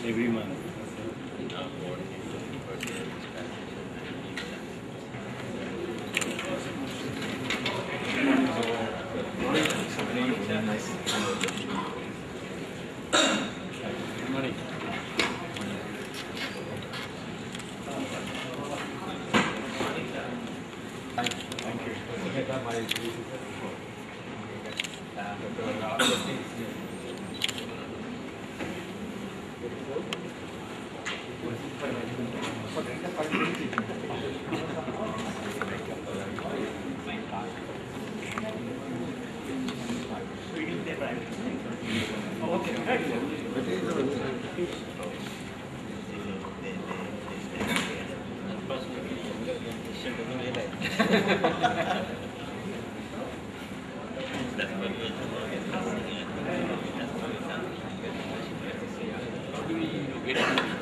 every month. Good morning. Thank you.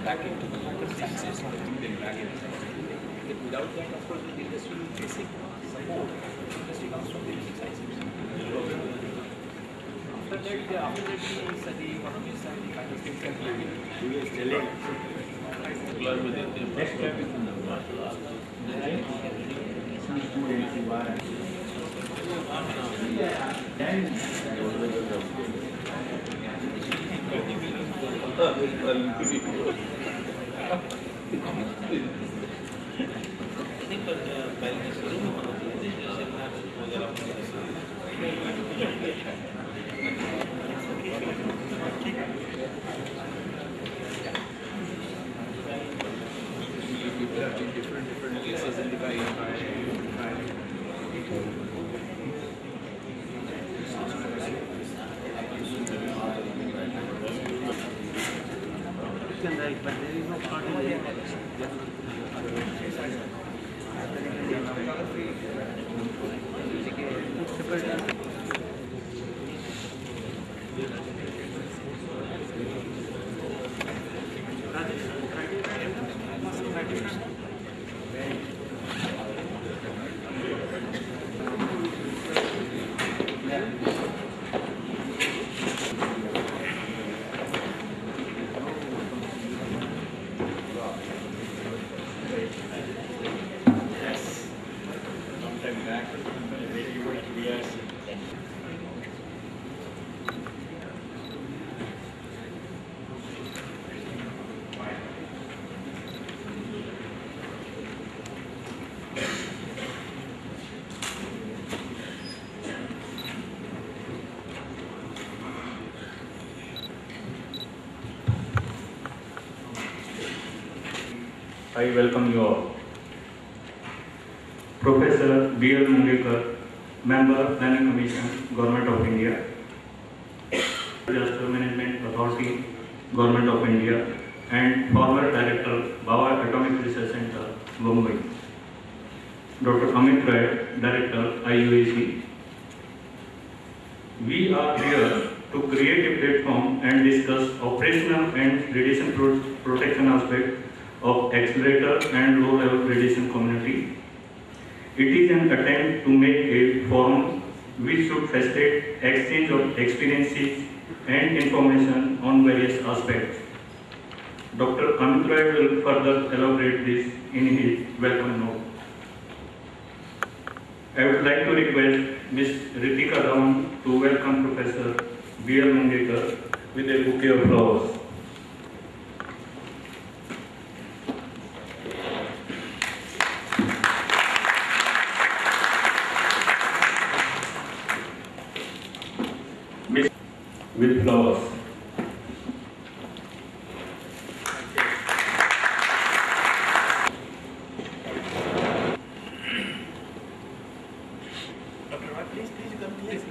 Back into the sciences, then back into without that, of course, the industry will basic support. Industry comes from the basic sciences. After that, we study economics and the kind of things that we will telling. Next step is in the martial arts. Different places in the can write, but there is no part in the I welcome you all. Professor B.L. Mungekar, Member, Planning Commission, Government of India. Disaster Management Authority, Government of India, and former Director, Bhawa Atomic Research Center, Mumbai. Dr. Amit Rai, Director, IUAC. We are here to create a platform and discuss operational and radiation protection aspects of accelerator and low-level radiation community. It is an attempt to make a forum which should facilitate exchange of experiences and information on various aspects. Dr. Amit Rai will further elaborate this in his welcome note. I would like to request Ms. Ritika Dhawan to welcome Professor B.L. Mungekar with a bouquet of flowers. With flowers. Dr. Roy, please you come here.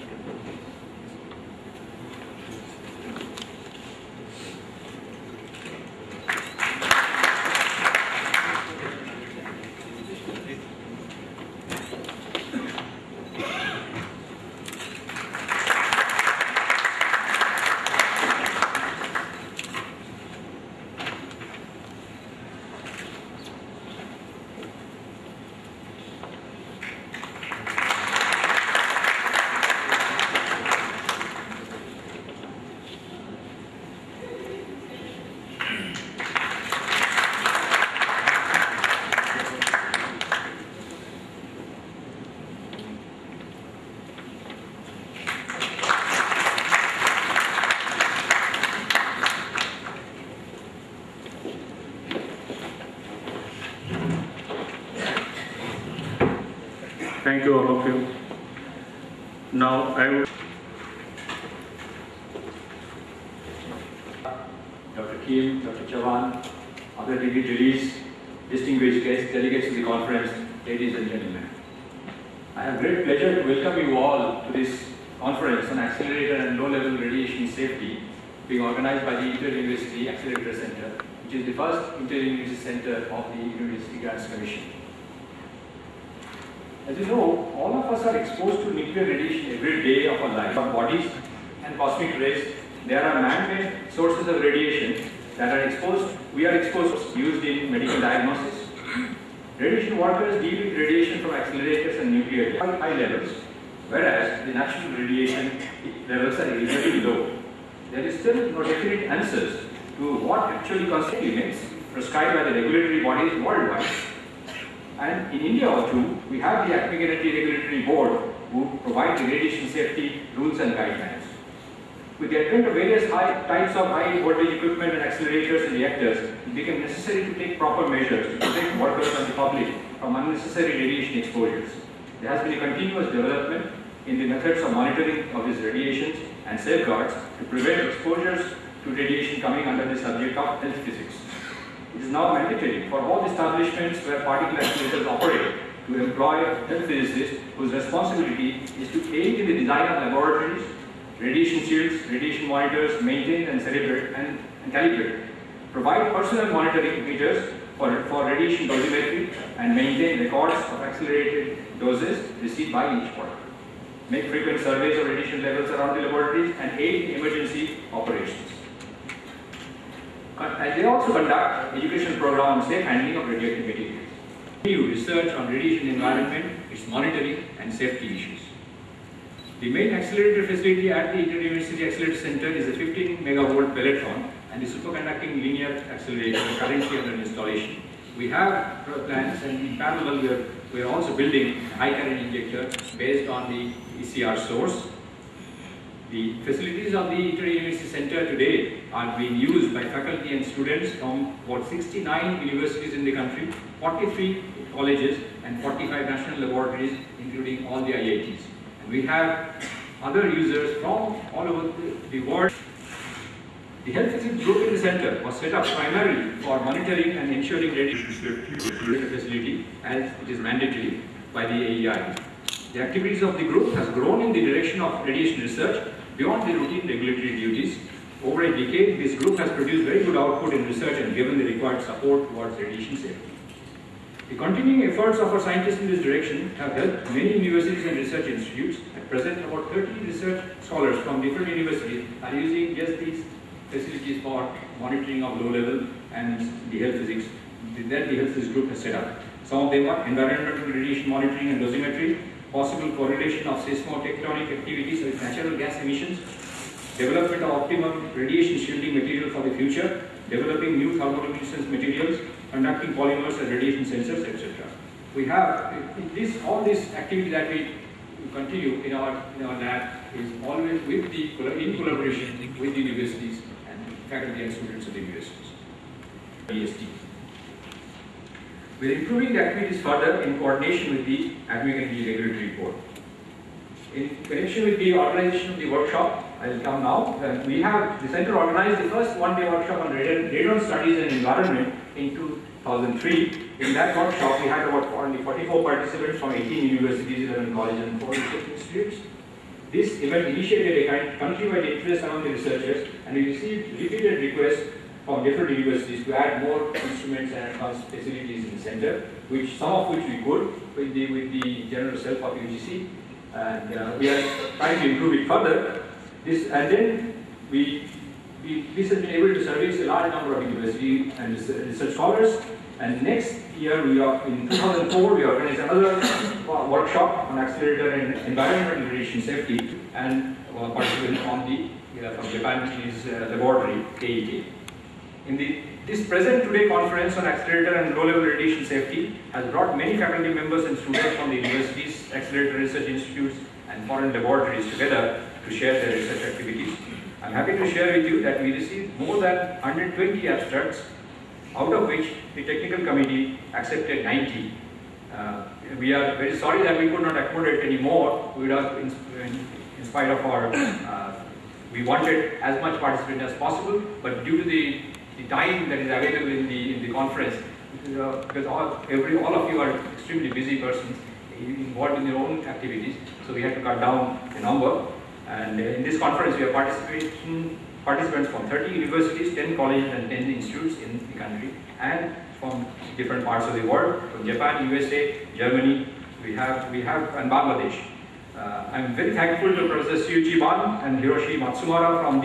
Thank you all of you. Now I will. Dr. Kim, Dr. Chavan, other dignitaries, distinguished guests, delegates to the conference, ladies and gentlemen. I have great pleasure to welcome you all to this conference on accelerator and low-level radiation safety being organized by the Inter-University Accelerator Center, which is the first inter-university center of the University Grants Commission. As you know, all of us are exposed to nuclear radiation every day of our life. Our bodies and cosmic rays, there are man-made sources of radiation that are exposed, we are exposed, used in medical diagnosis. Radiation workers deal with radiation from accelerators and nuclear at high levels, whereas the natural radiation levels are very low. There is still no definite answers to what actually constitutes limits prescribed by the regulatory bodies worldwide. And in India too, we have the Atomic Energy Regulatory Board who provide the radiation safety rules and guidelines. With the advent of various types of high voltage equipment and accelerators and reactors, it became necessary to take proper measures to protect workers and the public from unnecessary radiation exposures. There has been a continuous development in the methods of monitoring of these radiations and safeguards to prevent exposures to radiation coming under the subject of health physics. It is now mandatory for all establishments where particle accelerators operate to employ health physicists whose responsibility is to aid in the design of laboratories, radiation shields, radiation monitors, maintained and calibrated, provide personal monitoring meters for radiation dosimetry, and maintain records of accelerated doses received by each worker. Make frequent surveys of radiation levels around the laboratories and aid in emergency operations. And they also conduct educational program on safe handling of radioactive materials. Continue research on radiation environment, its monitoring and safety issues. The main accelerator facility at the Inter-University Accelerator Center is a 15 megavolt pelletron and the superconducting linear accelerator currently under installation. We have plans, and in parallel we are also building a high current injector based on the ECR source. The facilities of the Inter-University Center today are being used by faculty and students from about 69 universities in the country, 43 colleges and 45 national laboratories, including all the IITs. And we have other users from all over the world. The health physics group in the center was set up primarily for monitoring and ensuring radiation safety facility as it is mandatory by the AEI. The activities of the group has grown in the direction of radiation research beyond the routine regulatory duties. Over a decade, this group has produced very good output in research and given the required support towards radiation safety. The continuing efforts of our scientists in this direction have helped many universities and research institutes. At present, about 30 research scholars from different universities are using just these facilities for monitoring of low level and the health physics that the health physics group has set up. Some of them are environmental radiation monitoring and dosimetry, possible correlation of seismotectonic activities with natural gas emissions, development of optimum radiation shielding material for the future, developing new thermoluminescence materials, conducting polymers and radiation sensors, etc. We have all this activity that we continue in our lab is always in collaboration with the universities and faculty and students of the universities. EST. We are improving the activities further in coordination with the Atomic Energy Regulatory Board. In connection with the organization of the workshop, I will come now. We have the center organized the first one-day workshop on radon studies and environment in 2003. In that workshop, we had about only 44 participants from 18 universities, 11 colleges, and 4 research institutes. This event initiated a countrywide interest among the researchers, and we received repeated requests from different universities to add more instruments and advanced facilities in the center, some of which we could with the generous help of UGC. And we are trying to improve it further. This has been able to service a large number of university and research scholars. And next year, in 2004, we organized another workshop on accelerator and environmental radiation safety, and participants from Japanese laboratory, KEK. This present today conference on accelerator and low-level radiation safety has brought many faculty members and students from the universities, accelerator research institutes, and foreign laboratories together to share their research activities. I'm happy to share with you that we received more than 120 abstracts, out of which the technical committee accepted 90. we are very sorry that we could not accommodate any more. We would have, in spite of our, we wanted as much participation as possible, but due to the time that is available in the conference, because all of you are extremely busy persons involved in your own activities, so we had to cut down the number. And in this conference, we have participants from 30 universities, 10 colleges, and 10 institutes in the country, and from different parts of the world, from Japan, USA, Germany, we have and Bangladesh. I'm very thankful to Professor Syuji Ban and Hiroshi Matsumura from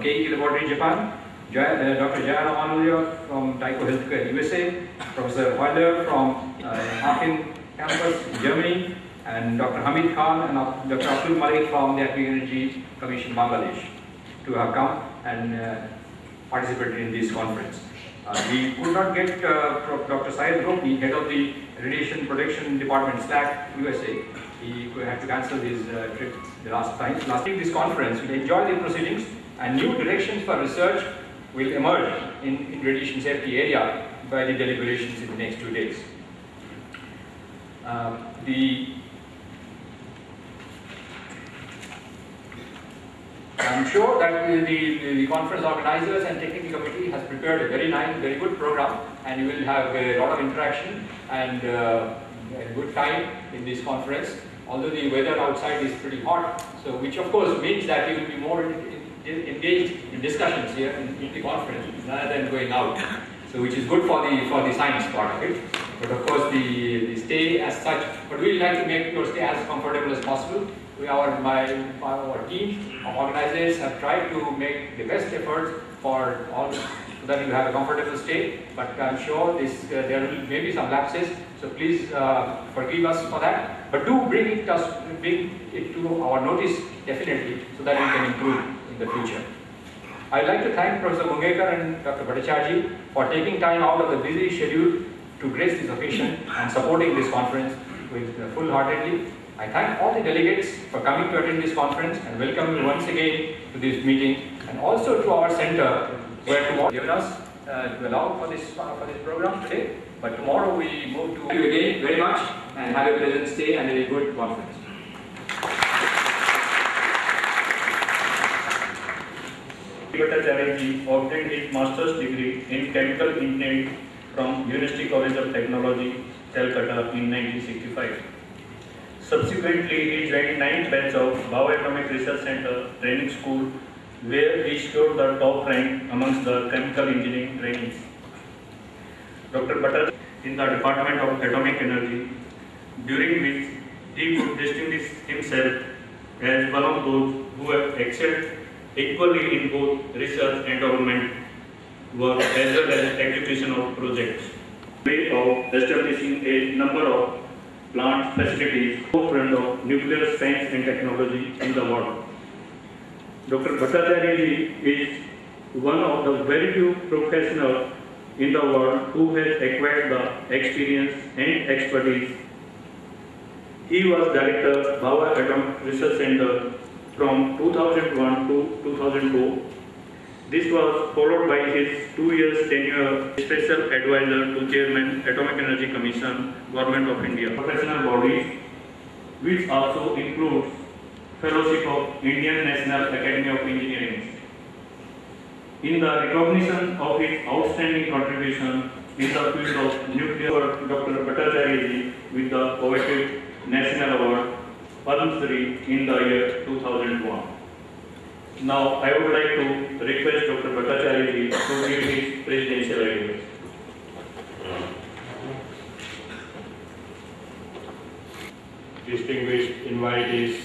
Keiki Laboratory, Japan, Dr. Jaya Ramanuja from Taiko Healthcare, USA, Professor Weiler from Aachen campus in Germany, and Dr. Hamid Khan and Dr. Abdul Malik from the Atomic Energy Commission, Bangladesh, to have come and participated in this conference. We could not get Dr. Syed Rokni, head of the Radiation Protection Department, SLAC, USA. He had to cancel his trip the last time. Last week, this conference will enjoy the proceedings, and new directions for research will emerge in radiation safety area by the deliberations in the next 2 days. I'm sure that the conference organizers and technical committee has prepared a very nice, very good program, and you will have a lot of interaction and a good time in this conference. Although the weather outside is pretty hot, so which of course means that you will be more engaged in discussions here in the conference rather than going out. So which is good for the science part of it. But of course the stay as such, but we like to make your stay as comfortable as possible. Our team of organizers have tried to make the best efforts for all, so that you have a comfortable stay. But I'm sure there may be some lapses, so please forgive us for that. But do bring it to our notice definitely, so that we can improve in the future. I'd like to thank Professor Mungekar and Dr. Bhattacharya for taking time out of the busy schedule to grace this occasion and supporting this conference with full-heartedly. I thank all the delegates for coming to attend this conference and welcome you once again to this meeting, and also to our center where tomorrow given us to allow for this program today. But tomorrow we move to. Thank you again very much, and have a pleasant stay and a good conference. Bhattacharya obtained his master's degree in chemical engineering from University College of Technology, Calcutta in 1965. Subsequently, he joined 9th batch of Bioatomic Research Center Training School, where he scored the top rank amongst the chemical engineering trainees. Dr. Bhattacharya in the Department of Atomic Energy, during which he could distinguish himself as one of those who have excelled equally in both research and government work as well as execution of projects. Way of establishing a number of plant facilities, forefront of nuclear science and technology in the world. Dr. Bhattacharya is one of the very few professionals in the world who has acquired the experience and expertise. He was Director Bioatomic Research Center from 2001 to 2004. This was followed by his 2 years tenure as Special Advisor to Chairman Atomic Energy Commission, Government of India. Professional bodies, which also includes Fellowship of Indian National Academy of Engineering. In the recognition of his outstanding contribution in the field of nuclear, Dr. Bhattacharya with the coveted National Award Padma Shri in the year 2001. Now, I would like to request Dr. Bhattacharya to give his presidential address. Distinguished invitees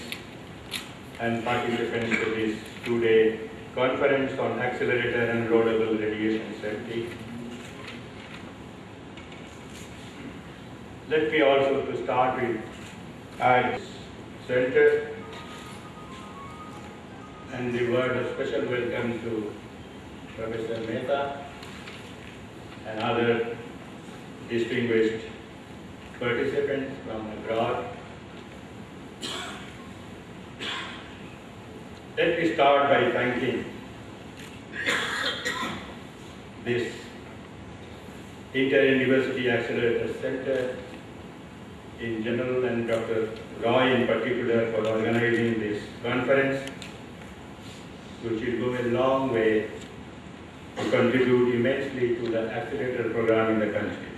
and participants to this two-day conference on accelerator and loadable radiation safety. Let me also to start with add center and the word of special welcome to Professor Mehta and other distinguished participants from abroad. Let me start by thanking this Inter-University Accelerator Center in general and Dr. Roy in particular for organizing this conference, which will go a long way to contribute immensely to the accelerator program in the country.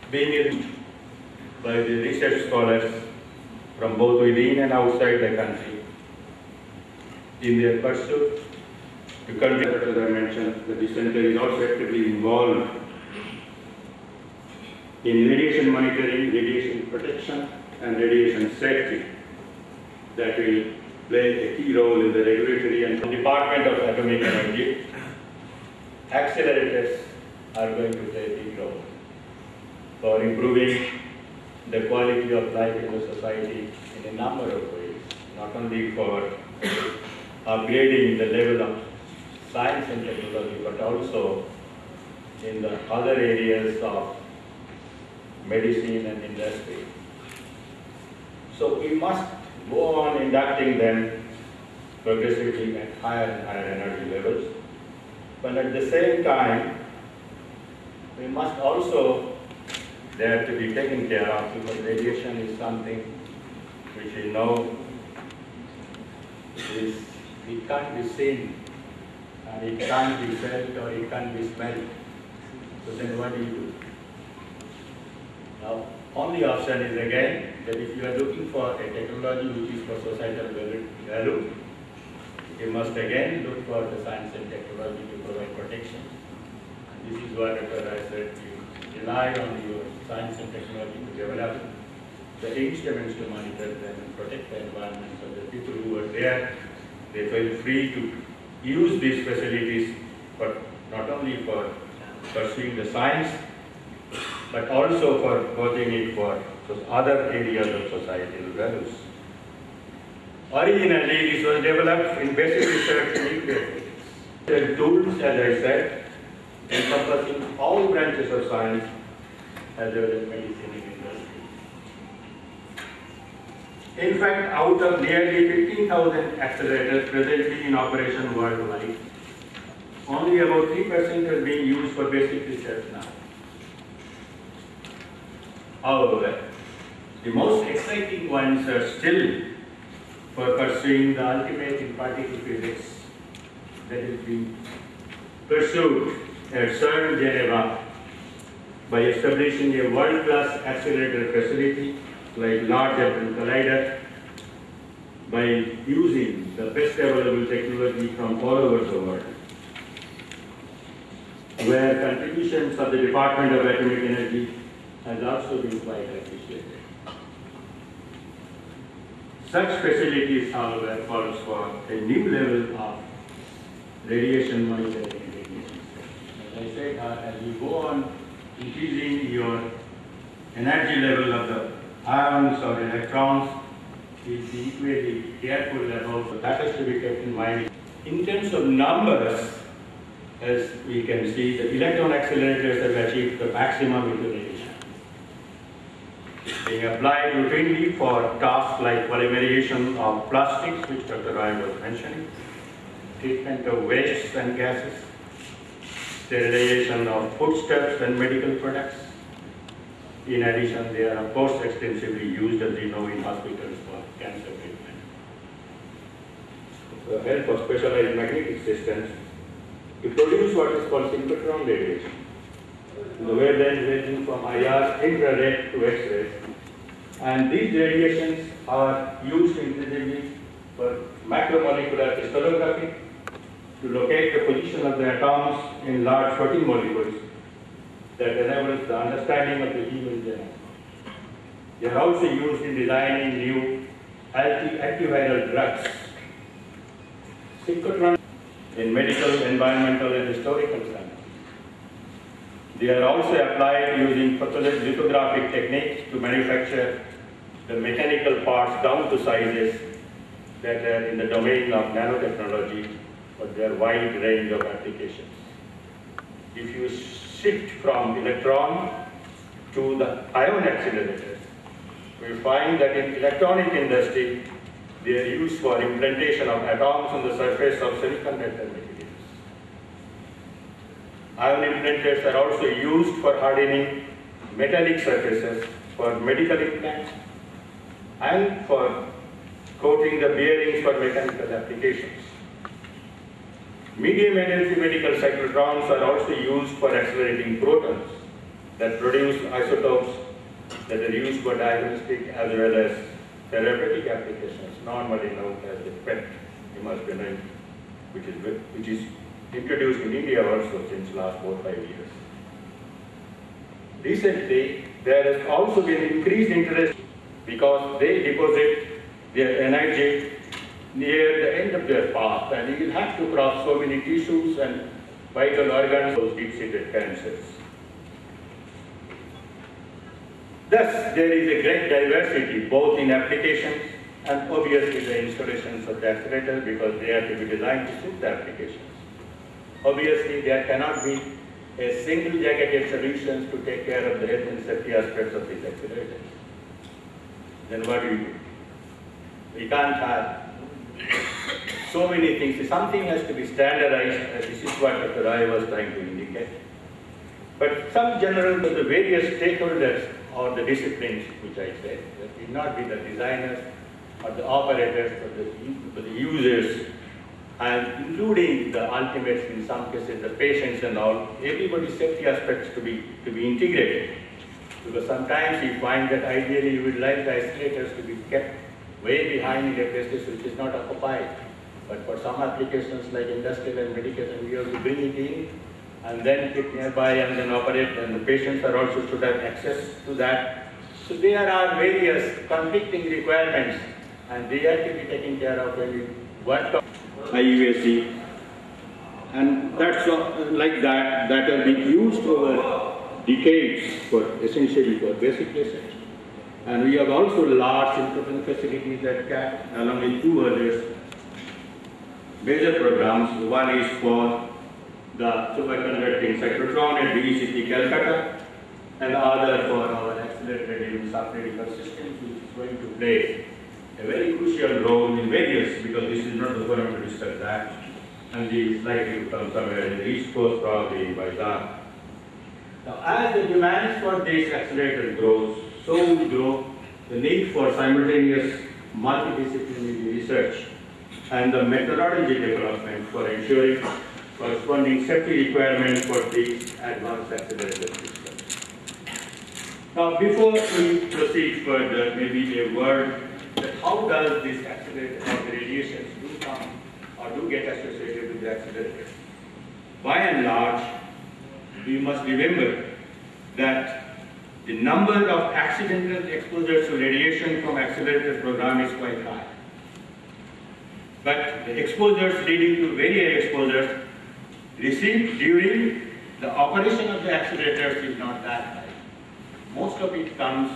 Being helped by the research scholars from both within and outside the country in their pursuit to contribute, as I mentioned, that the center is also actively involved in radiation monitoring, radiation protection, and radiation safety that will play a key role in the regulatory and Department of Atomic Energy. Accelerators are going to play a big role for improving the quality of life in the society in a number of ways, not only for upgrading the level of science and technology, but also in the other areas of medicine and industry. So we must go on inducting them progressively at higher and higher energy levels. But at the same time, we must also, they have to be taken care of, because radiation is something which we know it can't be seen, and it can't be felt, or it can't be smelled. So then what do you do? Now, only option is again that if you are looking for a technology which is for societal value, you must again look for the science and technology to provide protection. And this is what Dr. Rai said, you rely on your science and technology to develop the instruments to monitor them and protect the environment, so the people who are there, they feel free to use these facilities, but not only for pursuing the science, but also for pursuing it for other areas of societal values. Originally, this was developed in basic research in nuclear physics. The tools, as I said, encompassing all branches of science as well as medicine and industry. In fact, out of nearly 15,000 accelerators presently in operation worldwide, only about 3% are being used for basic research now. However, the most exciting ones are still for pursuing the ultimate in particle physics that is being pursued at CERN Geneva by establishing a world-class accelerator facility like Large Hadron Collider, by using the best available technology from all over the world, where contributions of the Department of Atomic Energy has also been quite appreciated. Such facilities, however, calls for a new level of radiation monitoring and radiation. As I said, as you go on increasing your energy level of the ions or electrons, is equally careful about, so that has to be kept in mind. In terms of numbers, as we can see, the electron accelerators have achieved the maximum utilization, being applied routinely for tasks like polymerization of plastics, which Dr. Roy was mentioning, treatment of wastes and gases, sterilization of foodstuffs and medical products. In addition, they are of course extensively used, as you know, in hospitals for cancer treatment. The help of specialized magnetic systems to produce what is called synchrotron radiation. The wavelength ranging from IR, infrared to X-rays. And these radiations are used intensively for macromolecular crystallography to locate the position of the atoms in large floating molecules that enables the understanding of the human genome. They are also used in designing new antiviral drugs. Synchrotron in medical, environmental, and historical science. They are also applied using lithographic techniques to manufacture the mechanical parts down to sizes that are in the domain of nanotechnology for their wide range of applications. If you shift from electron to the ion accelerators, we find that in electronic industry, they are used for implantation of atoms on the surface of semiconductor materials. Ion implanters are also used for hardening metallic surfaces for medical implants and for coating the bearings for mechanical applications. Medium energy medical cyclotrons are also used for accelerating protons that produce isotopes that are used for diagnostic as well as therapeutic applications, normally known as the PET imaging, which is introduced in India also since last 4 or 5 years. Recently, there has also been increased interest because they deposit their energy near the end of their path, and you will have to cross so many tissues and vital organs, those deep-seated cancers. Thus, there is a great diversity both in applications and obviously the installations of the accelerators, because they have to be designed to suit the applications. Obviously, there cannot be a single jacketed solution to take care of the health and safety aspects of these accelerators. Then what do we do? We can't have so many things. Something has to be standardized. This is what Dr. Rai was trying to indicate. But some general, the various stakeholders or the disciplines, which I said, that need not be the designers or the operators, but the users, and including the ultimates, in some cases, the patients and all, everybody's safety aspects to be integrated. Because sometimes you find that ideally you would like the accelerators to be kept way behind in a place which is not occupied. But for some applications like industrial and medical, we have to bring it in and then keep nearby and then operate, and the patients are also should have access to that. So there are various conflicting requirements, and they have to be taken care of when we work on IUAC. And that's like that have been used over decades for essentially for basic research. And we have also large improvement facilities at CAT, along with 2 other major programs. One is for the superconducting cyclotron at VECT Calcutta, and the other for our accelerated subcritical systems, which is going to play a very crucial role in various, because this is not the forum to discuss that, and is likely to come somewhere in the East Coast, probably in Baitan. Now, as the demand for this accelerator grows, so will grow the need for simultaneous multidisciplinary research and the methodology development for ensuring corresponding safety requirements for these advanced accelerator systems. Now, before we proceed further, maybe a word that how does this accelerator or the radiations do come or do get associated with the accelerator? By and large, we must remember that the number of accidental exposures to radiation from accelerator program is quite high. But the exposures leading to very high exposures received during the operation of the accelerators is not that high. Most of it comes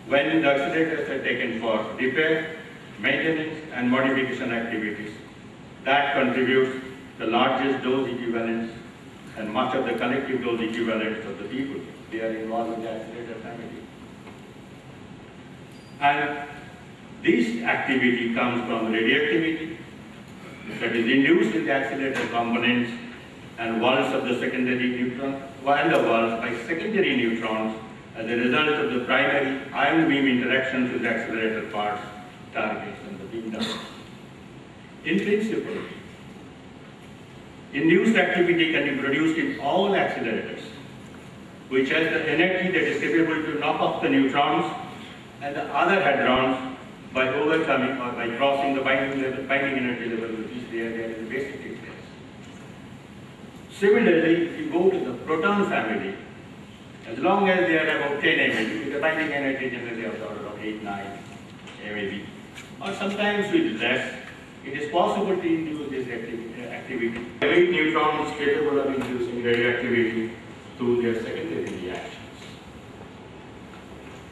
when the accelerators are taken for repair, maintenance, and modification activities. That contributes the largest dose equivalents and much of the collective dose equivalents of the people. They are involved in the accelerator family. And this activity comes from radioactivity that is induced in the accelerator components and walls of the secondary neutron, and the walls by secondary neutrons as a result of the primary ion beam interactions with the accelerator parts, targets, and the beam doubles. In principle, induced activity can be produced in all accelerators, which has the energy that is capable to knock off the neutrons and the other hadrons by overcoming or by crossing the binding energy level, which is there in the basic case. Similarly, if you go to the proton family, as long as they are about 10 MeV, the binding energy generally of the order of 8, 9 MeV, or sometimes with less, it is possible to induce this activity. Every neutron is capable of inducing radioactivity through their secondary reactions.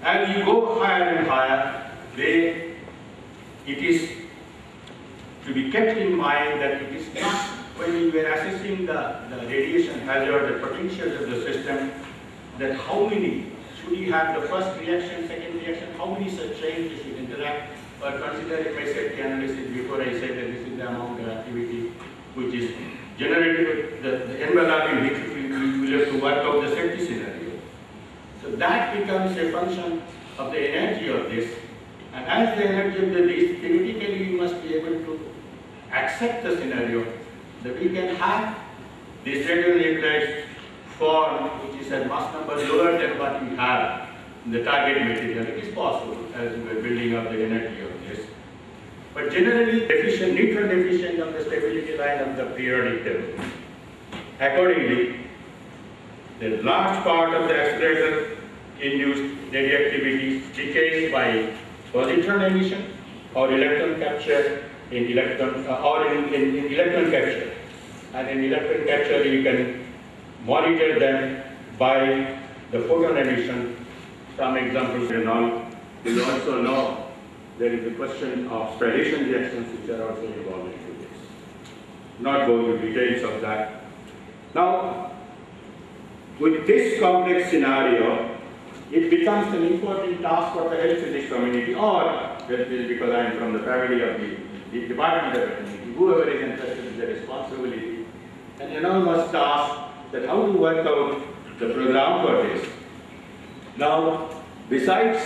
As you go higher and higher, it is to be kept in mind that it is not, when we were assessing the radiation hazard, the potentials of the system, that how many, should you have the first reaction, second reaction, how many such chains should interact, or consider my safety analysis before I say that this is the amount of activity which is generated, the envelope in which we will have to work out the safety scenario. So that that becomes a function of the energy of this. And as the energy of this, theoretically you must be able to accept the scenario that we can have this radionuclide form which is at mass number lower than what we have in the target material. It is possible as we are building up the energy of this. But generally, neutral deficient of the stability line of the periodic table. Accordingly, the large part of the accelerator induced radioactivity decays by positron emission or electron capture in electron capture. And in electron capture, you can monitor them by the photon emission. Some examples and all. You also know there is a question of radiation reactions which are also involved into this. Not go into details of that. Now, with this complex scenario, it becomes an important task for the health physics community, or because I am from the family of the department of community, whoever is interested in the responsibility, an enormous task that how to work out the program for this. Now, besides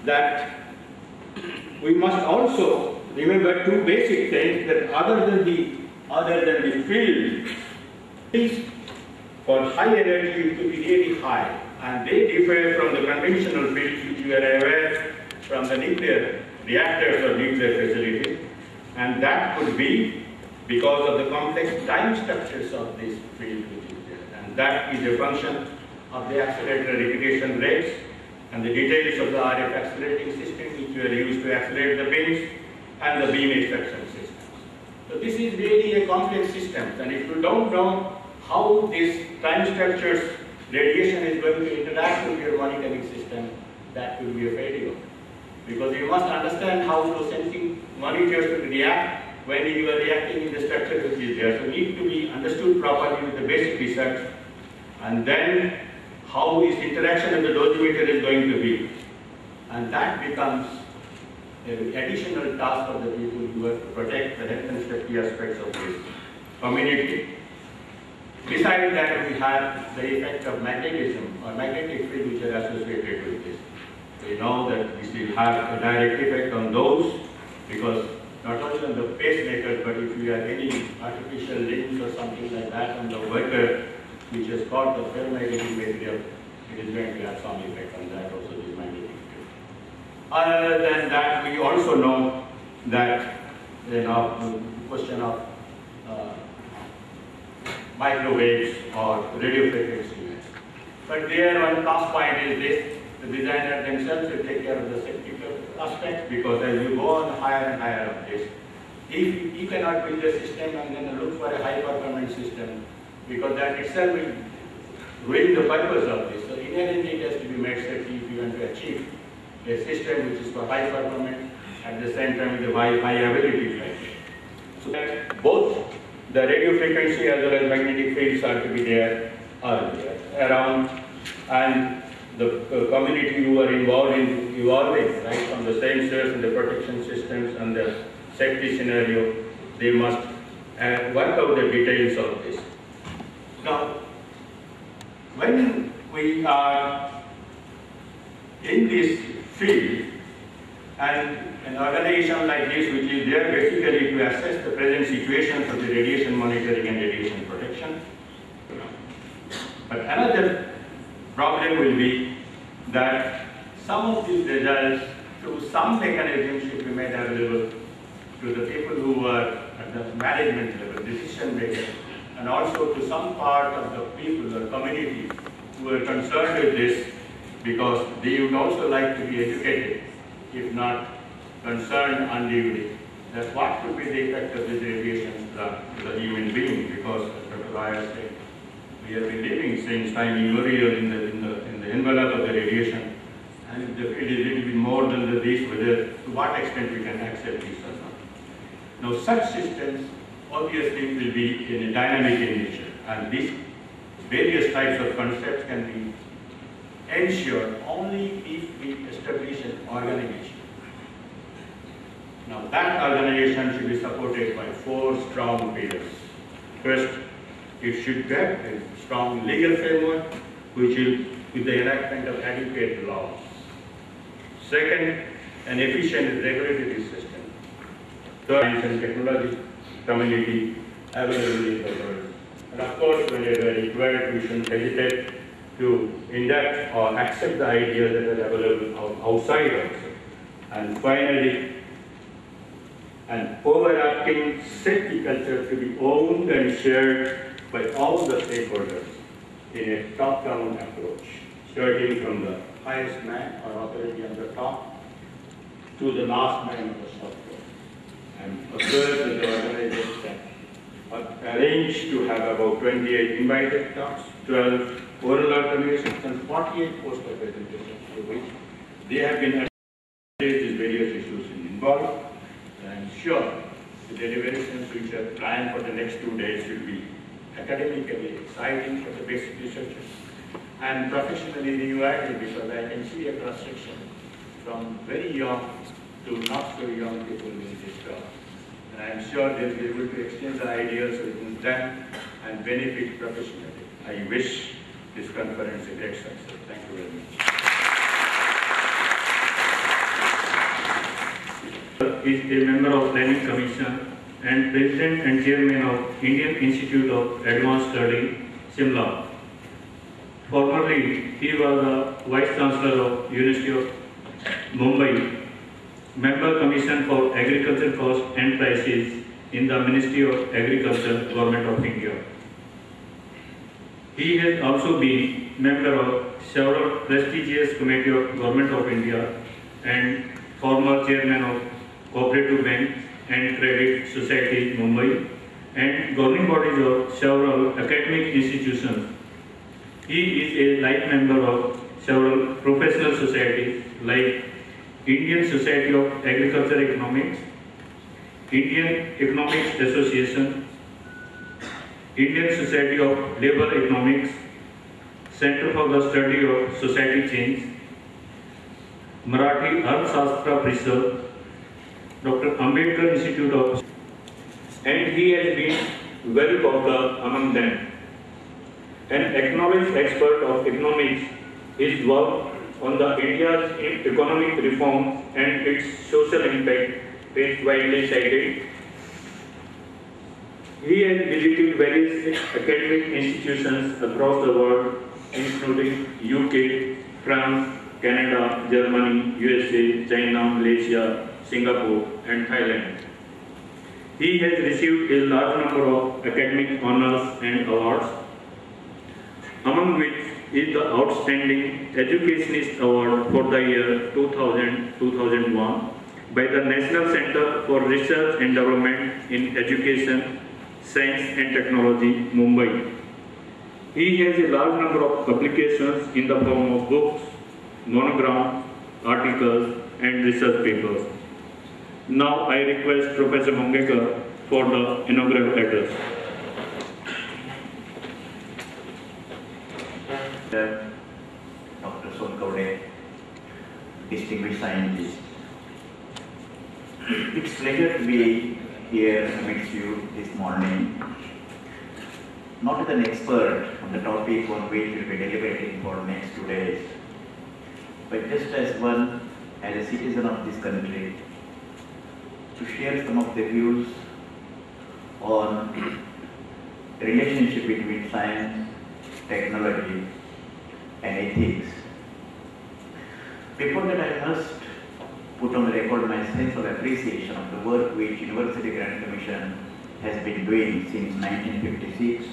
that, we must also remember two basic things, that other than the field, things for high energy to be really high, and they differ from the conventional fields which you are aware from the nuclear reactors or nuclear facilities, and that could be because of the complex time structures of this field which is there, and that is a function of the accelerator repetition rates and the details of the RF accelerating system which were used to accelerate the beams and the beam extraction systems. So this is really a complex system, and if you don't know how this time structures radiation is going to interact with your monitoring system, that will be a failure. Because you must understand how those sensing monitors will react when you are reacting in the structure which is there. So need to be understood properly with the basic research, and then how this interaction of the dosimeter is going to be. And that becomes an additional task of the people who have to protect the health and safety aspects of this community. Besides that, we have the effect of magnetism or magnetic field which are associated with this. We know that this will have a direct effect on those, because not only on the pacemaker, but if you have any artificial limbs or something like that on the worker, which is called the ferromagnetic material, it is going to have some effect on that also, this magnetic field. Other than that, we also know that the question of microwaves or radio frequency. But there one last point is this: the designer themselves will take care of the safety aspect, because as you go on higher and higher of this, if you cannot build a system and then look for a high performance system, because that itself will ruin the purpose of this. So inherently it has to be made safety if you want to achieve a system which is for high performance at the same time with the high ability factor. So that both the radio frequency as well as magnetic fields are to be there around, and the community who are involved in evolving, right, from the sensors and the protection systems and the safety scenario, they must work out the details of this. Now, when we are in this field, and an organization like this, which is there basically to assess the present situations of the radiation monitoring and radiation protection. But another problem will be that some of these results, through some mechanism, should be made available to the people who are at the management level, decision makers, and also to some part of the people or community who are concerned with this, because they would also like to be educated, if not concerned unduly, that what could be the effect of this radiation to the human being, because as Dr. Raya said, we have been living since time immemorial in the envelope of the radiation, and it is a little bit more than this, whether to what extent we can accept this or not. Now, such systems obviously will be in a dynamic in nature, and these various types of concepts can be ensured only if we establish an organization. Now, that organization should be supported by 4 strong pillars. First, it should have a strong legal framework which will with the enactment of adequate laws. Second, an efficient regulatory system. Third, science and technology community available in the world. And of course, whenever required, we shouldn't hesitate to induct or accept the ideas that are available outside also. And finally, an overarching safety culture to be owned and shared by all the stakeholders in a top-down approach, starting from the highest man or authority on the top to the last man on the shop floor. And observe that the organization arranged to have about 28 invited talks, 12 oral organizations, and 48 poster presentations, to which they have been addressed these various issues involved. And I'm sure the deliberations which are planned for the next 2 days will be academically exciting for the basic researchers and professionally rewarding, because I can see a cross-section from very young to not so young people in this talk. And I'm sure they'll be able to exchange the ideas within them and benefit professionally. I wish this conference a great success. Thank you very much. Is a member of Planning Commission and President and Chairman of Indian Institute of Advanced Study, Shimla. Formerly, he was the Vice Chancellor of University of Mumbai, Member Commission for Agriculture Cost and Prices in the Ministry of Agriculture, Government of India. He has also been member of several prestigious committee of Government of India and former chairman of Cooperative Bank and Credit Society, Mumbai, and governing bodies of several academic institutions. He is a life member of several professional societies like Indian Society of Agricultural Economics, Indian Economics Association, Indian Society of Labour Economics, Center for the Study of Society Change, Marathi Arthashastra Preserve, Dr. Ambedkar Institute of, and he has been well popular among them. An acknowledged expert of economics, his work on the India's economic reform and its social impact is widely cited. He has visited various academic institutions across the world, including UK, France, Canada, Germany, USA, China, Malaysia, Singapore, and Thailand. He has received a large number of academic honors and awards, among which is the Outstanding Educationist Award for the year 2000-2001 by the National Center for Research and Development in Education, Science and Technology, Mumbai. He has a large number of publications in the form of books, monographs, articles, and research papers. Now I request Professor Mungekar for the inaugural address. Dr. Sonkaude, distinguished scientist. It's a pleasure to be here amidst you this morning, not as an expert on the topic on which we'll be deliberating for the next 2 days, but just as one, as a citizen of this country, to share some of the views on the relationship between science, technology, and ethics. Before that, I must put on the record my sense of appreciation of the work which University Grant Commission has been doing since 1956.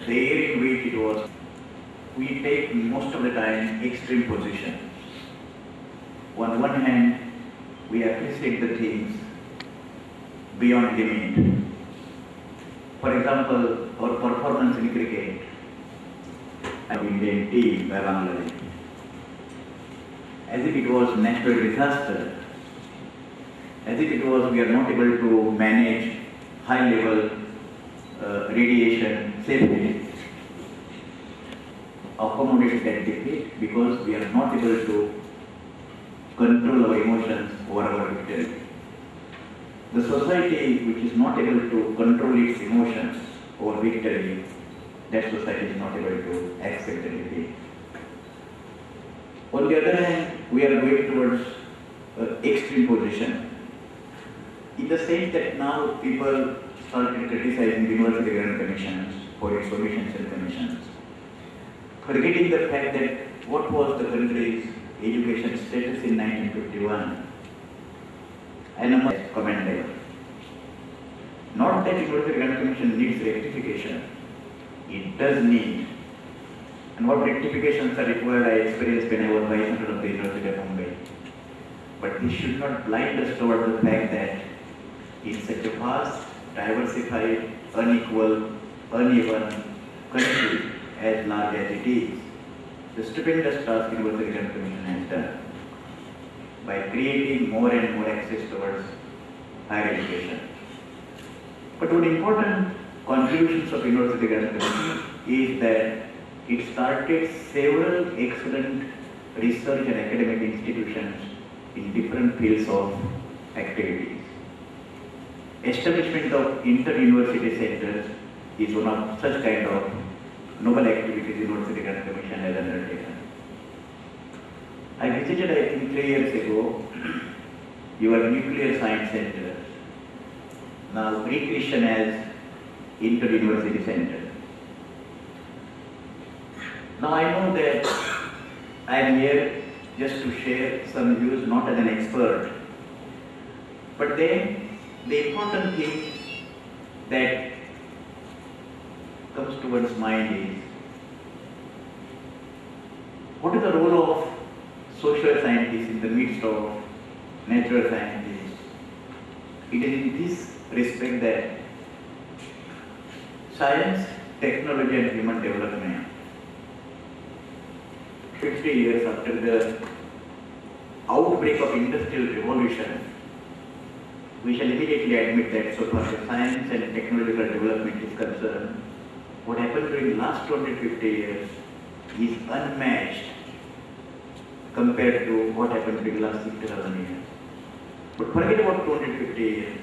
The year in which it was, we take most of the time extreme positions. On one hand, we appreciate the things beyond limit. For example, our performance in cricket, and Indian team by Bangladesh, as if it was natural disaster, as if it was we are not able to manage high level radiation safely, accommodate that defeat because we are not able to control our emotions over our victory. The society which is not able to control its emotions over victory, that society is not able to accept the defeat. On the other hand, we are going towards extreme position. In the sense that now people started criticizing the University Grant Commissions for its omissions and commissions, forgetting the fact that what was the country's education status in 1951 and a commendable. Not that University Grant Commission needs rectification, it does need. And what rectifications are required, I experienced when I was Vice Chancellor of the University of Mumbai. But this should not blind us toward the fact that in such a vast, diversified, unequal, uneven country as large as it is, the stupendous task University Grant Commission has done by creating more and more access towards higher education. But one important contributions of University Grant Commission is that it started several excellent research and academic institutions in different fields of activities. Establishment of inter-university centers is one of such kind of noble activities University Grant Commission has undertaken. I visited, I think 3 years ago, your nuclear science center, now re-christened as inter-university center. Now I know that I am here just to share some views, not as an expert, but then the important thing that comes towards mind is, what is the role of social scientists in the midst of natural scientists? It is in this respect that science, technology and human development, 50 years after the outbreak of industrial revolution, we shall immediately admit that so far as science and technological development is concerned, what happened during the last 250 years is unmatched compared to what happened during the last 60,000 years. But forget about 250 years.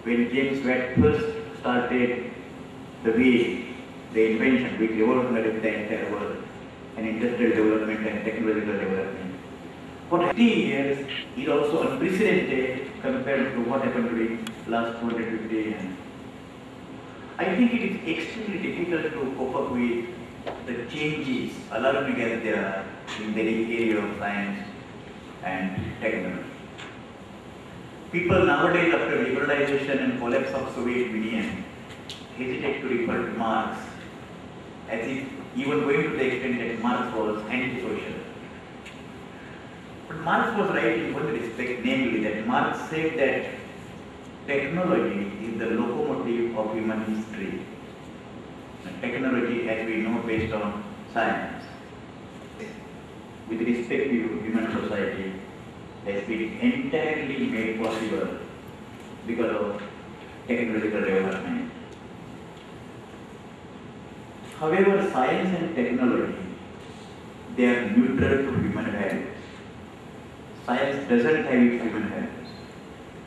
When James Watt first started the wheel, the invention which revolutionized the entire world, and industrial development and technological development. For 50 years is also unprecedented compared to what happened during the last 250 years. I think it is extremely difficult to cope up with the changes, alarming as they are, in the area of science and technology. People nowadays, after liberalization and collapse of Soviet Union, hesitate to refer to Marx as if even going to the extent that Marx was anti-social. But Marx was right in one respect, namely that Marx said that technology is the locomotive of human history. And technology, as we know, based on science, with respect to human society, has been entirely made possible because of technological development. However, science and technology, they are neutral to human values. Science doesn't have its human values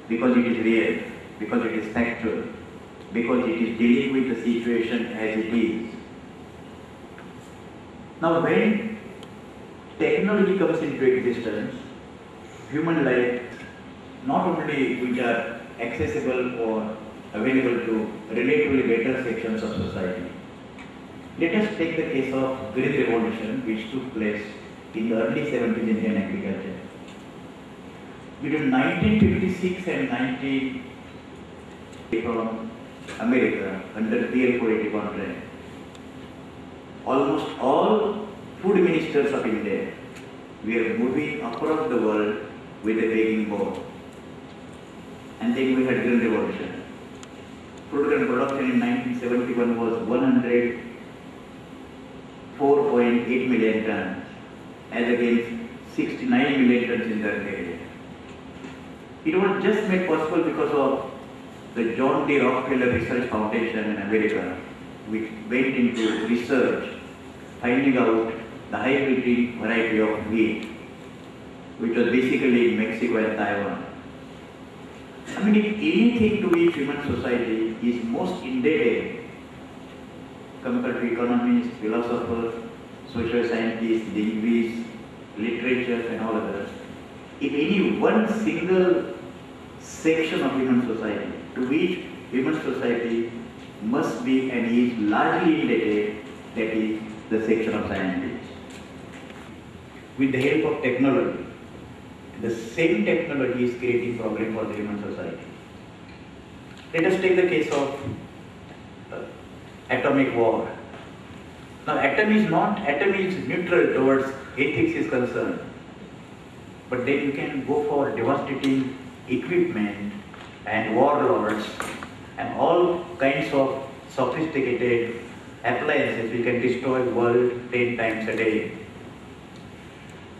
because it is real, because it is factual, because it is dealing with the situation as it is. Now, when technology comes into existence, human life, not only which are accessible or available to relatively better sections of society. Let us take the case of Green Revolution, which took place in the early 70s in Indian agriculture. Between 1956 and 19 from America under PL 480 contract, almost all food ministers of India were moving across the world with a begging bowl. And then we had Green Revolution. Food grain production in 1971 was 104.8 million tons, as against 69 million tons in that period. It was just made possible because of the John D. Rockefeller Research Foundation in America, which went into research, finding out the high-yielding variety of wheat, which was basically in Mexico and Taiwan. I mean, if anything to which human society is most indebted compared to economists, philosophers, social scientists, linguists, literatures and all others, if any one single section of human society to which human society must be and is largely indebted, that is the section of science. With the help of technology, the same technology is creating problem for the human society. Let us take the case of atomic war. Now atom is neutral towards ethics is concerned, but then you can go for devastating equipment and warlords and all kinds of sophisticated appliances. We can destroy the world 10 times a day.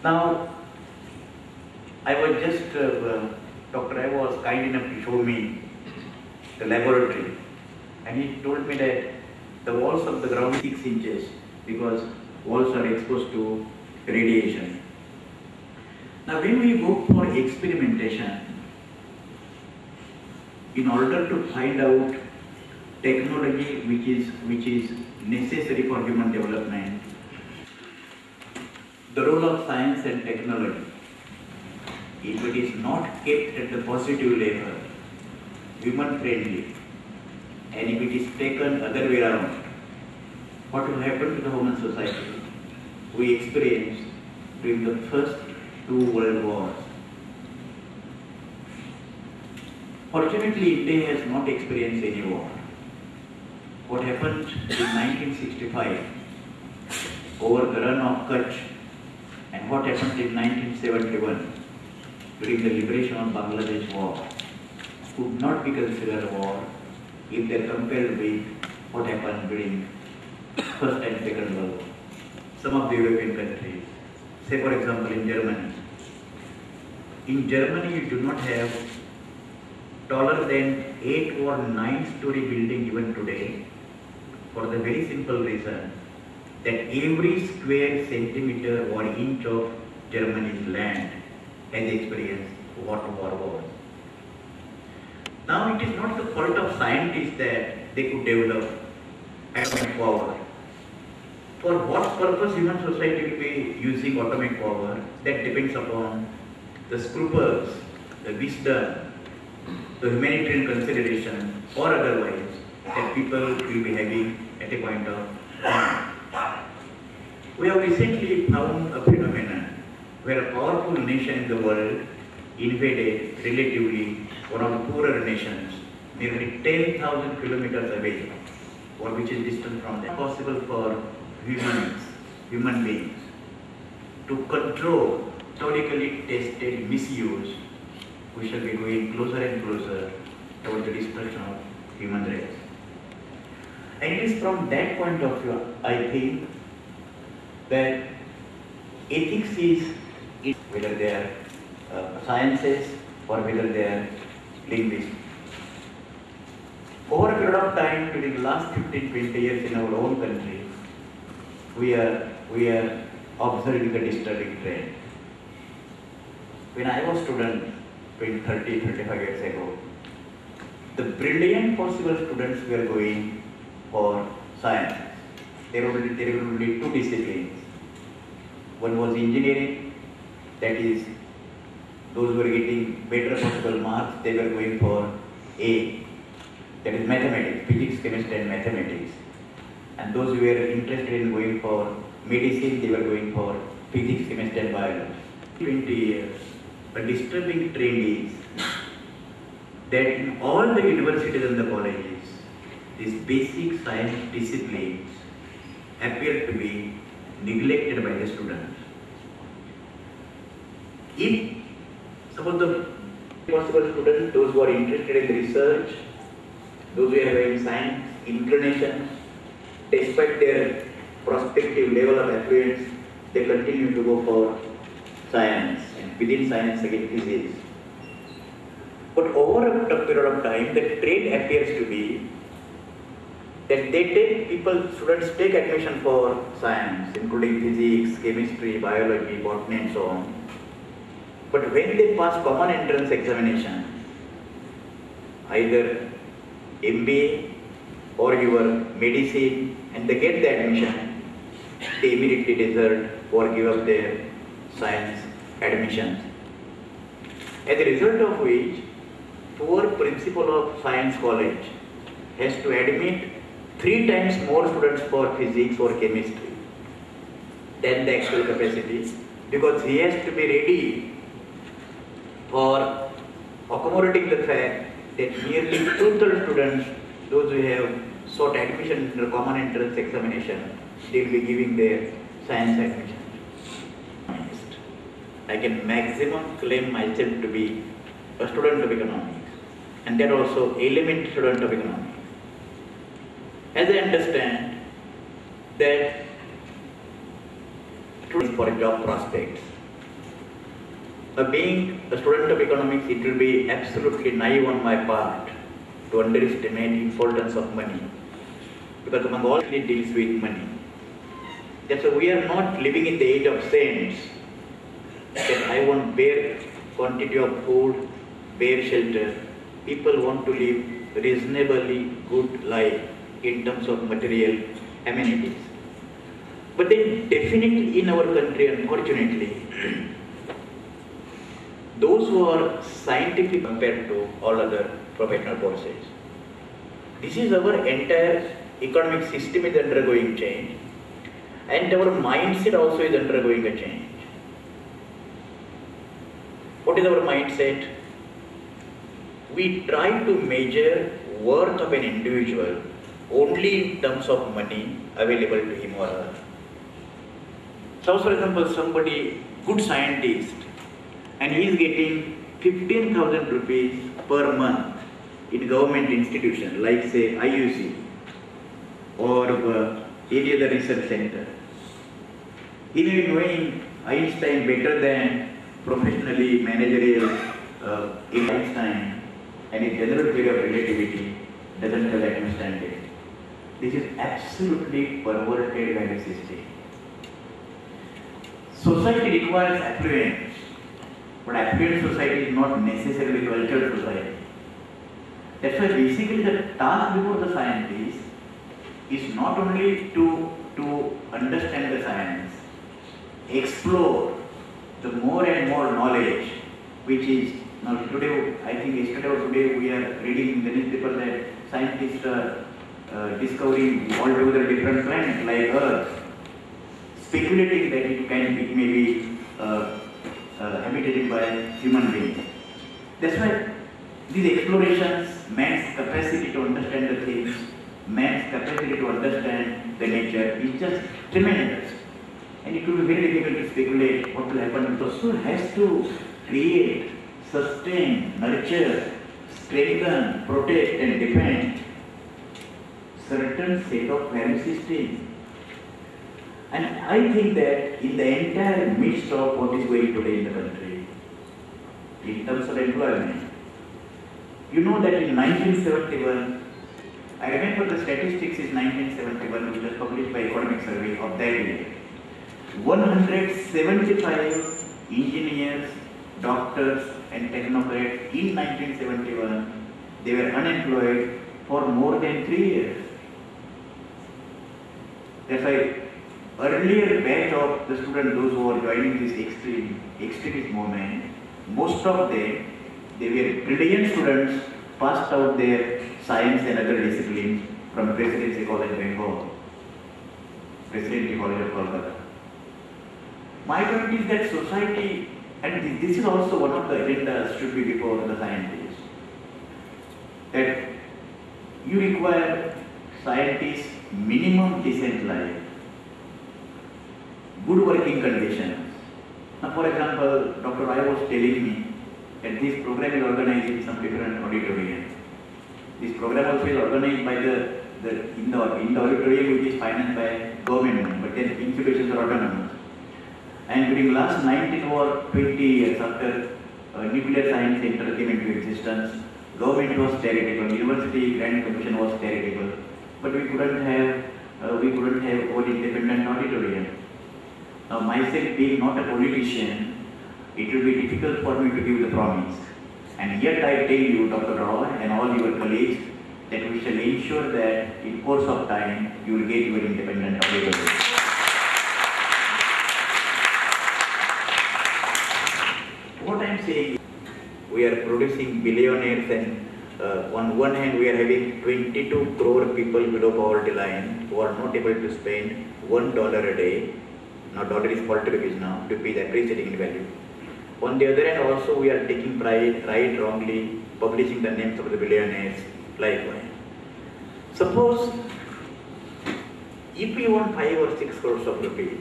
Now, I was just, Dr. I was kind enough to show me the laboratory, and he told me that the walls of the ground 6 inches because walls are exposed to radiation. Now when we go for experimentation, in order to find out technology which is necessary for human development, the role of science and technology, if it is not kept at the positive level, human friendly, and if it is taken other way around, what will happen to the human society? We experienced during the first 2 world wars. Fortunately, India has not experienced any war. What happened in 1965 over the run of Kutch, and what happened in 1971 during the liberation of Bangladesh war could not be considered a war if they are compared with what happened during First and Second World War. Some of the European countries, say for example in Germany. In Germany you do not have taller than 8 or 9 story building even today, for the very simple reason that every square centimeter or inch of Germany's land has experienced what war was. Now it is not the fault of scientists that they could develop atomic power. For what purpose human society will be using atomic power, that depends upon the scruples, the wisdom, the humanitarian consideration or otherwise that people will be having at a point of time. We have recently found a phenomenon where a powerful nation in the world invaded relatively one of the poorer nations nearly 10,000 kilometers away, or which is distant from them. It's possible for human beings to control historically tested misuse. We shall be going closer and closer towards the destruction of human race. And it is from that point of view, I think, that ethics is, whether they are sciences or whether they are linguistics. Over a period of time, during the last 15-20 years in our own country, we are observing the disturbing trend. When I was a student, 35 years ago, the brilliant possible students were going for science. There were only 2 disciplines. One was engineering, that is, those who were getting better possible marks, they were going for A, that is mathematics, physics, chemistry and mathematics. And those who were interested in going for medicine, they were going for physics, chemistry and biology. 20 years, a disturbing trend is that in all the universities and the colleges, these basic science disciplines appear to be neglected by the students. If some of the possible students, those who are interested in research, those who are having science inclination, despite their prospective level of affluence, they continue to go for science, and within science again physics. But over a period of time, the trend appears to be that students take admission for science, including physics, chemistry, biology, botany and so on. But when they pass common entrance examination, either MBA or your medicine, and they get the admission, they immediately desert or give up their science admissions. As a result of which, poor principal of science college has to admit 3 times more students for physics or chemistry than the actual capacity, because he has to be ready for accommodating the fact that nearly 2/3 students, those who have sought admission in the common entrance examination, they will be giving their science admission. I can maximum claim myself to be a student of economics, and that also elementary student of economics. As I understand that for job prospects, being a student of economics, it will be absolutely naive on my part to underestimate the importance of money, because among all it deals with money. That's why we are not living in the age of saints, that I want bare quantity of food, bare shelter. People want to live reasonably good life in terms of material amenities. But then definitely in our country, unfortunately, those who are scientific compared to all other professional courses, this is our entire economic system is undergoing change, and our mindset also is undergoing a change. What is our mindset? We try to measure worth of an individual only in terms of money available to him or her. So, for example, somebody, good scientist, and he is getting 15,000 rupees per month in government institution, like say IUC or any other research center. He may be knowing Einstein better than professionally managerial in Einstein, and in general theory of relativity doesn't have that understanding. This is absolutely perverted value system. Society requires affluence, but affluent society is not necessarily cultural society. That's why basically the task before the scientist is not only to understand the science, explore the more and more knowledge, which is now today, I think yesterday or today we are reading in the newspaper that scientists are discovering altogether different planets like Earth, speculating that it may be habitated by human beings. That's why these explorations, man's capacity to understand the things, man's capacity to understand the nature is just tremendous. And it will be very difficult to speculate what will happen, because soul has to create, sustain, nurture, strengthen, protect and defend certain set of value systems. And I think that in the entire midst of what is going today in the country, in terms of employment, you know that in 1971, I remember the statistics is 1971, which was published by Economic Survey of that year. 175 engineers, doctors and technocrats in 1971, they were unemployed for more than 3 years. That's why earlier batch of the students, those who are joining this extremist movement, most of them, they were brilliant students, passed out their science and other disciplines from Presidency College, Bengal, Presidency College of Kolkata. My point is that society, and this is also one of the agendas should be before the scientists, that you require scientists minimum decent life, good working conditions. Now, for example, Dr. Rai was telling me that this program is organized in some different auditorium. This program also is organized by in the auditorium, which is financed by government, but then incubations are autonomous. And during last 19 or 20 years after Nuclear Science Center came into existence, government was charitable, University Grant Commission was charitable, but we couldn't have one independent auditorium. Now, myself being not a politician, it will be difficult for me to give the promise. And yet I tell you, Dr. Rao and all your colleagues, that we shall ensure that in course of time, you will get your independent auditorium. saying we are producing billionaires, and on one hand we are having 22 crore people below poverty line who are not able to spend $1 a day. Now dollar is 40 rupees now, rupee is appreciating in value. On the other hand also we are taking pride, right, wrongly, publishing the names of the billionaires likewise. Suppose if you want 5 or 6 crores of rupees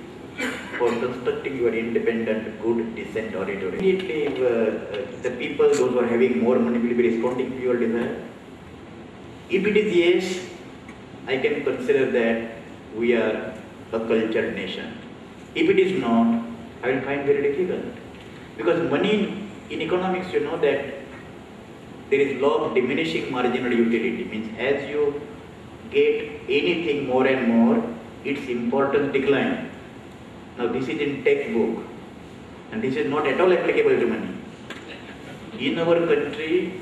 for constructing your independent, good, decent auditorium, immediately the people, those who are having more money, will be responding to your desire. If it is yes, I can consider that we are a cultured nation. If it is not, I will find very difficult. Because money in economics, you know that there is law of diminishing marginal utility. Means as you get anything more and more, its importance declines. Now this is in textbook, and this is not at all applicable to money. In our country,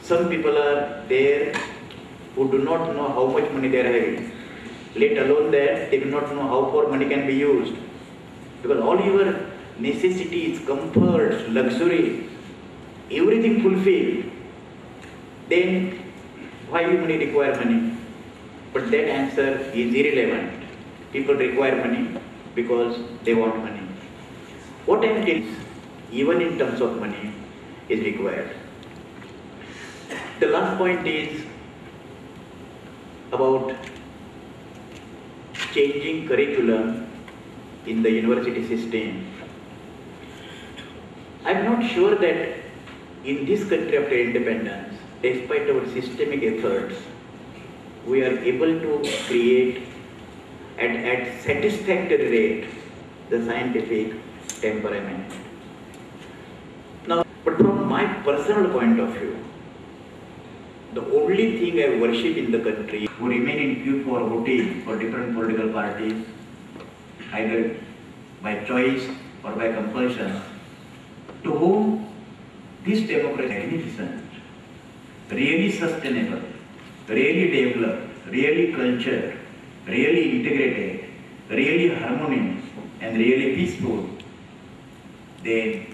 some people are there who do not know how much money they are having. Let alone that, they do not know how far money can be used. Because all your necessities, comforts, luxuries, everything fulfilled, then why do money require money? But that answer is irrelevant. People require money because they want money. What I am telling, even in terms of money, is required. The last point is about changing curriculum in the university system. I am not sure that in this country after independence, despite our systemic efforts, we are able to create at satisfactory rate the scientific temperament. Now, but from my personal point of view, the only thing I worship in the country who remain in queue for voting for different political parties, either by choice or by compulsion, to whom this democracy is magnificent, really sustainable, really developed, really cultured, really integrated, really harmonious, and really peaceful, then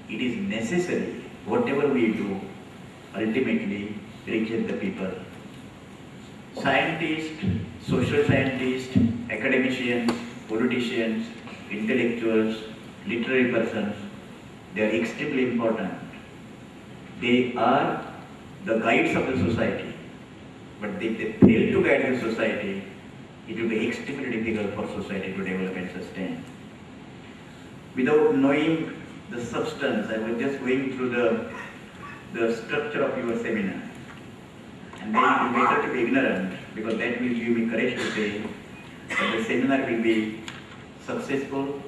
it is necessary, whatever we do, ultimately reaches the people. Scientists, social scientists, academicians, politicians, intellectuals, literary persons, they are extremely important. They are the guides of the society. But if they fail to guide the society, it will be extremely difficult for society to develop and sustain. Without knowing the substance, I was just going through the structure of your seminar. And then it is better to be ignorant, because that will give me courage to say that the seminar will be successful.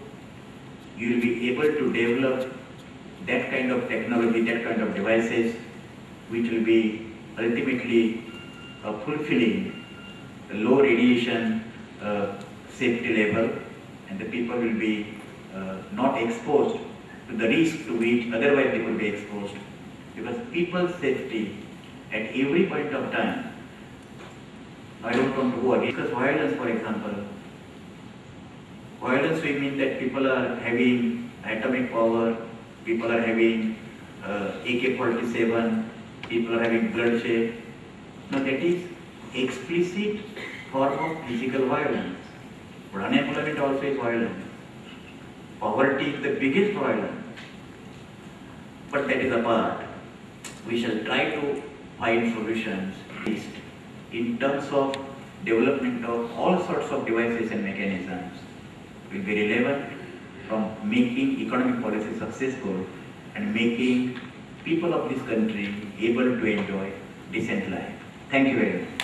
You will be able to develop that kind of technology, that kind of devices, which will be ultimately fulfilling the low radiation safety level, and the people will be not exposed to the risk to which otherwise they would be exposed. Because people's safety at every point of time, I don't want to go again. Because violence, for example, violence will mean that people are having atomic power, people are having AK-47, people are having bloodshed. Now that is explicit form of physical violence. But unemployment also is violence. Poverty is the biggest violence. But that is apart. We shall try to find solutions in terms of development of all sorts of devices and mechanisms will be relevant from making economic policy successful and making people of this country able to enjoy decent life. Thank you very much.